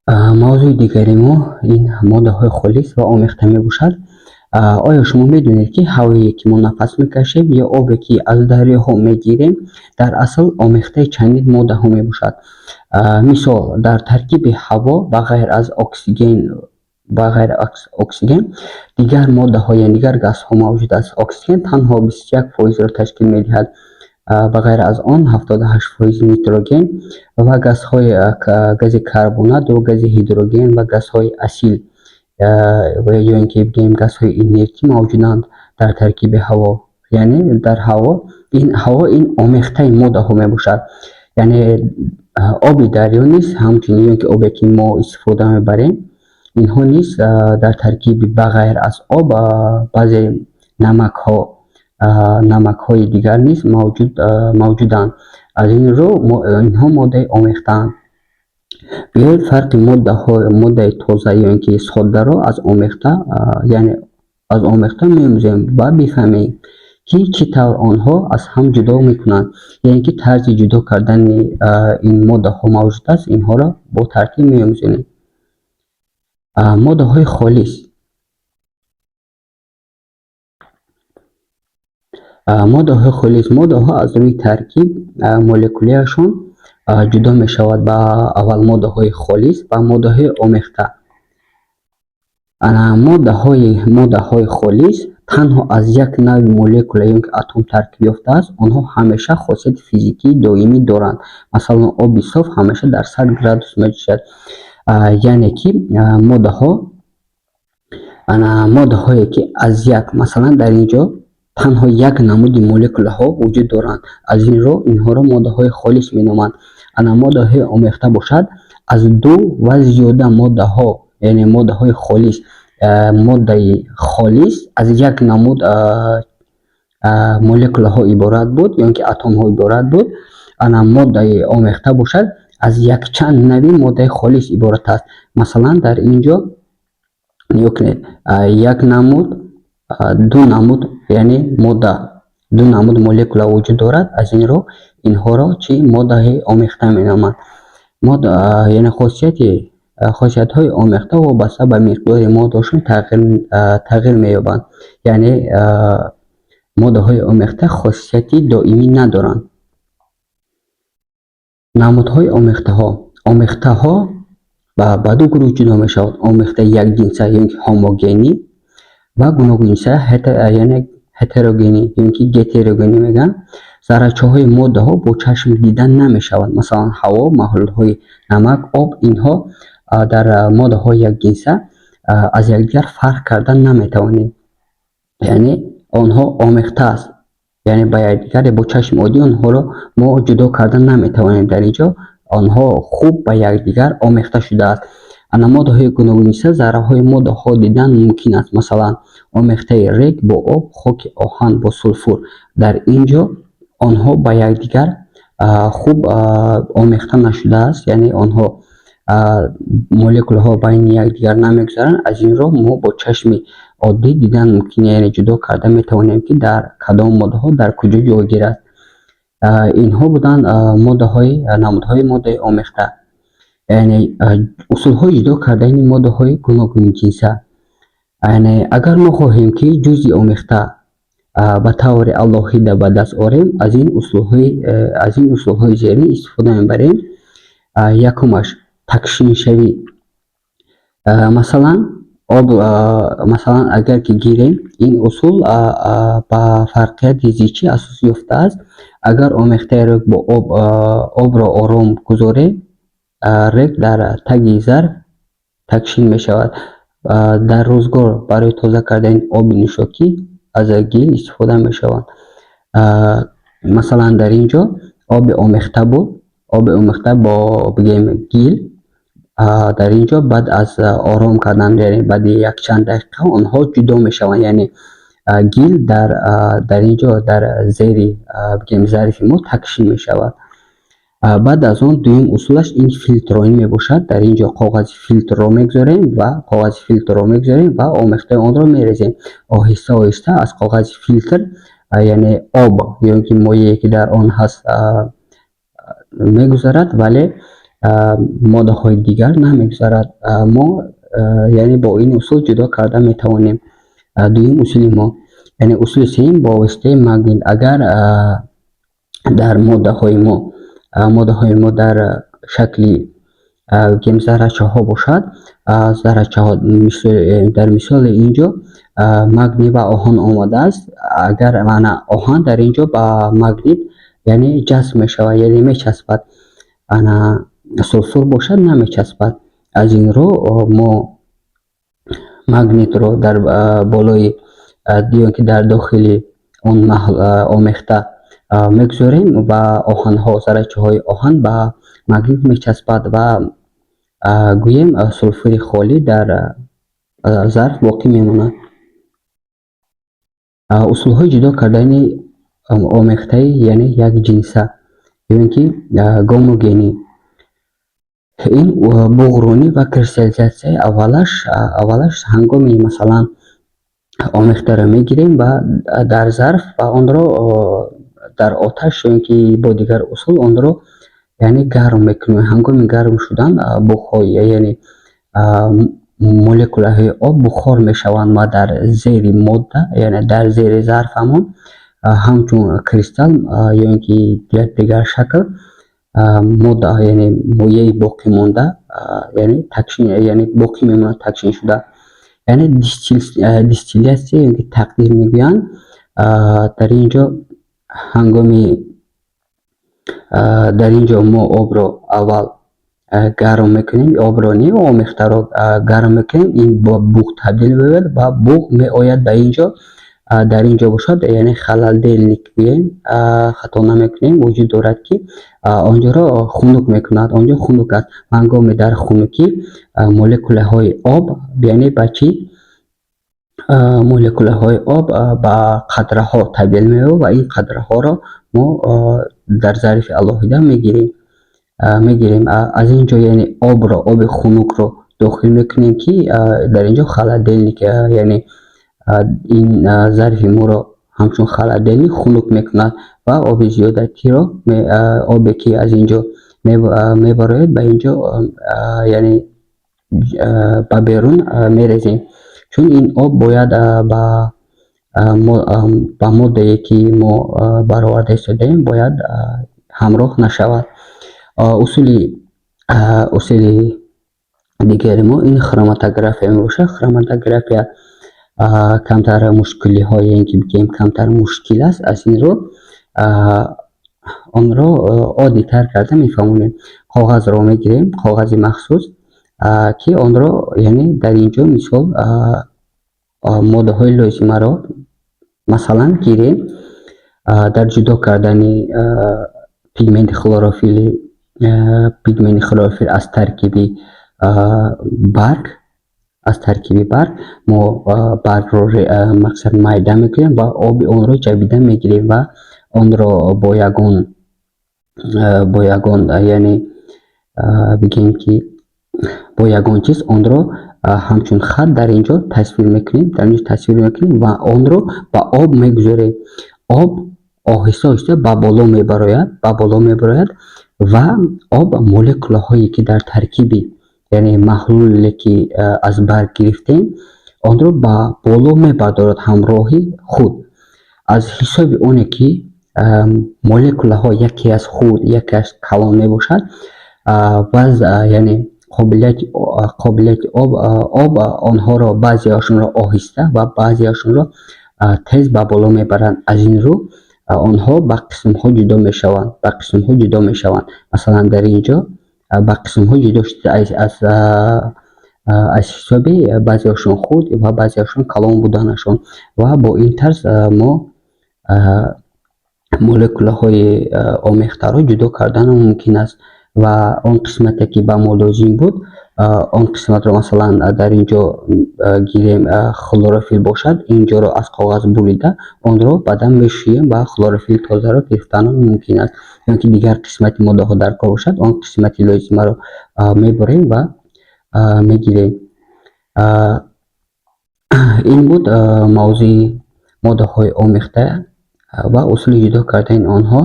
мавзӯи дигари мо ин моддаҳои холис ва омехта мебошад. Оё шумо медонед, ки ҳавое, ки мо нафас мекашем ё обе, ки аз дарёҳо мегирем, дар асл омехтаи чандин моддаҳо мебошад. Мисол, дар таркиби ҳаво ба ғайр аз оксиген дигар моддаҳо, яъне дигар газҳо мавҷуд аст. Оксиген танҳо 21%-ро ташкил медиҳад, ба ғайр аз он 78% нитроген ва гази карбонат ва гази ҳидроген ва газҳои асил ё ин ки бигӯем газҳои инертӣ мавҷуданд дар таркиби ҳаво. Яъне дар ҳаво ин омехтаи моддаҳо мебошад. Яъне оби дарё низ ҳамчунин ё ин ки обе, ки мо истифода мебарем, инҳо низ дар таркиби ба ғайр аз об баъзе намакҳои дигар низ мавҷуданд. Аз ин рӯ инҳо моддаи омехтаанд. Биёед фарқи моддаи тоза ё ин ки соддаро аз омехта меомӯзем ва бифаҳмем, ки чӣ тавр онҳо аз ҳам ҷудо мекунанд, яъне ки тарзи ҷудо кардани ин моддаҳо мавҷуд аст. Инҳоро бо тартиб меомӯзем. Моддаҳои холис. Моддаҳо аз рӯйи таркиб молекулаашон ҷудо мешавад ба аввал моддаҳои холис ва моддаҳои омехта. Моддаҳои холис танҳо аз як навъи молекула ё ин ки атом таркиб ёфтааст. Онҳо ҳамеша хосияти физикии доимӣ доранд. Масалан, оби соф ҳамеша дар 100 градус мejӯшад. Яъне ки моддаҳое ки аз масалан дар ин ҷо танҳо як намуди молекулаҳо вуҷуд доранд. Аз ин рӯ инҳоро моддаҳои холис меноманд. Моддаҳои омехта бошад аз ду ва зиёда моддаҳо, яъне моддаҳои холис. Моддаи холис аз як намуд молекулаҳо иборат буд, ё ин ки атомҳо иборат буд. Моддаи омехта бошад аз якчанд навъи моддаи холис иборат аст. Масалан, дар ин ҷо нигоҳ кунед, як намуд, ду намуд, яъне ду намуд молекула вуҷуд дорад. Аз ин рӯ инҳоро моддаи омехта меноманд. Яъне хосиятҳои омехта вобаста ба миқдори моддаашон тағйир меёбанд. Яъне моддаҳои омехта хосияти доимӣ надоранд. Намудҳои омехтаҳо ба ду гурӯҳ ҷудо мешаванд: омехтаи якҷинса ё ин ки ҳомогенӣ ва гуногунҷинса яъне ҳетерогенӣ ё ин ки гетерогенӣ мегӯянд. Заррачаҳои моддаҳо бо чашм дида намешаванд. Масалан, ҳаво, маҳлулҳои намак, об, инҳо дар моддаҳои якҷинса аз якдигар фарқ карда наметавонем. Яъне онҳо омехта аст. Яъне ба якдигар бо чашми оддӣ онҳоро мо ҷудо карда наметавонем. Дар ин ҷо онҳо хуб ба якдигар омехта шудааст. Моддаҳои гуногунҷинса зарраҳои моддаҳо дидан мумкин аст. Масалан, омехтаи рег бо об, хоки оҳан бо сулфур. Дар ин ҷо онҳо ба якдигар хуб омехта нашудааст, яъне онҳо молекулаҳо байни якдигар намегузаранд. Аз ин рӯ мо бо чашми оддӣ дидан мумкин, яъне ҷудо карда метавонем, ки дар кадом моддаҳо дар куҷо ҷойгир аст. Инҳо буданд намудҳои моддаи омехта. Яъне усулҳои ҷудо кардани моддаҳои гуногунҷинса. Яъне агар мо хоҳем, ки ҷузъи омехта ба таври алоҳида ба даст орем, аз ин усулҳои зерин истифода мебарем. Якумаш, такшиншавӣ. Масалан, агар ки гирем, ин усул ба фарқияти зичӣ асос ёфтааст. Агар омехтаи рег бо обро ором гузорем, рег дар таги зарф такшин мешавад. Дар рӯзгор барои тоза кардани оби нӯшокӣ аз гил истифода мешавад. Масалан, дар ин ҷо оби омехта бо бигӯем гил. Дар ин ҷо баъд аз ором кардан, яъне баъди якчанд дақиқа онҳо ҷудо мешаванд. Яъне гил дар ин ҷо дар зери бигӯем зарфи мо такшин мешавад. Баъд аз он дуюм усулаш ин филтронӣ мебошад. Дар ин ҷо коғази филтрро мегузорем ва омехтаи онро мерезем. Оҳиста оҳиста аз коғази филтр, яъне об ё ин ки моеъе ки дар он ҳаст мегузарад, вале моддаҳои дигар намегузарад. Мо яъне бо ин усул ҷудо карда метавонем. Дуюм усули мо, яъне усули сеюм бо воситаи магнит. Агар дар моддаҳои мо дар шакли заррачаҳо бошад, заррачаҳо дар мисоли инҷо магнит ва оҳан омадааст. Агар оҳан дар инҷо ба магнит яъне ҷазб мешавад, яъне мечаспад. Сулфур бошад намечаспад. Аз ин рӯ мо магнитро дар болои ё ки дар дохили он омехта мегузорем ва оҳанҳо, заррачаҳои оҳан ба магнит мечаспад ва гӯем сулфури холӣ дар зарф боқӣ мемонад. Усулҳои ҷудо кардани омехтаи яъне якҷинса ё ки гомогенӣ. Ин буғронӣ ва кристаллизатсияи аввалаш ҳангоми масалан омехтаро мегирем ва дар зарф ва онро дар оташ ё ки бо дигар усул онро яъне гарм мекунем. Ҳангоми гарм шудан буғҳои яъне молекулаҳои об бухор мешаванд ва дар зери модда яъне дар зери зарф ҳамон ҳамчун кристалл ё ки дигар шакл модда яъне моеъи боқимонда яъне боқӣ мемонад такшин шуда. Яъне дистиллятсия ё ки тақдир мегӯянд. Дар инҷо мо обро аввал гарм мекунем, обро не омехтаро гарм мекунем. Ин ба буғ табдил меёбад ва буғ меояд ба инҷо. Дар инҷо бошад яъне халаделник гӯем, хато намекунем, вуҷуд дорад ки онҷоро хунук мекунад. Онҷо хунук аст. Ҳангоми дар хунукӣ молекулаҳои об яъне ба чӣ? Молекулаҳои об ба қатраҳо табдил меёбад ва ин қатраҳоро мо дар зарфи алоҳида мегирем. Аз инҷо яъне оби хунукро дохил мекунем ки дар инҷо халаделник яъне ин зарфи моро ҳамчун халаделник хунук мекунад ва оби зиёдатиро обе ки аз инҷо мебарояд ба инҷо яъне ба берун мерезем. Чун ин об бояд ба моддае ки мо бароварда истодаем бояд ҳамроҳ нашавад. Усули дигари мо ин хроматография мебошад. Хроматография камтар мушкилиҳо яъне ки бигӯем камтар мушкил аст. Аз ин рӯ онро оддитар карда мефаҳмонем. Коғазро мегирем, коғази махсус ки онро яъне дар инҷо мисол моддаҳои лозимаро масалан гирем дар ҷудо кардани пигменти хлорофилл аз таркиби барг мо баргро мақсад майда мекунем ва оби онро ҷабида мегирем ва онро бо ягон яъне бигӯем ки бо ягон чиз онро ҳамчун хат дар инҷо тасвир мекунем ва онро ба об мегузорем. Об оҳиста оҳиста ба боло мебарояд ва об молекулаҳое ки дар таркиби яъне маҳлуле ки аз барг гирифтем онро ба боло мебардорад ҳамроҳи худ. Аз ҳисоби оне ки молекулаҳо яке аз хурд, яке аз калон мебошад, баъз яъне қобилияти об онҳоро баъзеашонро оҳиста ва баъзеашонро тез ба боло мебаранд. Аз ин рӯ онҳо ба қисмҳо ҷудо мешаванд. Масалан дар инҷо ба қисмҳо ҷудо шуда аз ҳисоби баъзеашон хурд ва баъзеашон калон буданашон ва бо ин тарз мо молекулаҳои омехтаро ҷудо карданам мумкин аст ва он қисмате ки ба мо лозим буд он қисматро масалан дар инҷо гирем хлорофилл бошад, инҷоро аз коғаз бурида онро баъдан мешӯем ва хлорофилли тозаро гирифтанам мумкин аст. ё ки дигар қисмати моддаҳо дар кор бошад, он қисмати лозимаро мебурем ва мегирем. Ин буд мавзӯи моддаҳои омехта ва усули ҷудо кардани онҳо.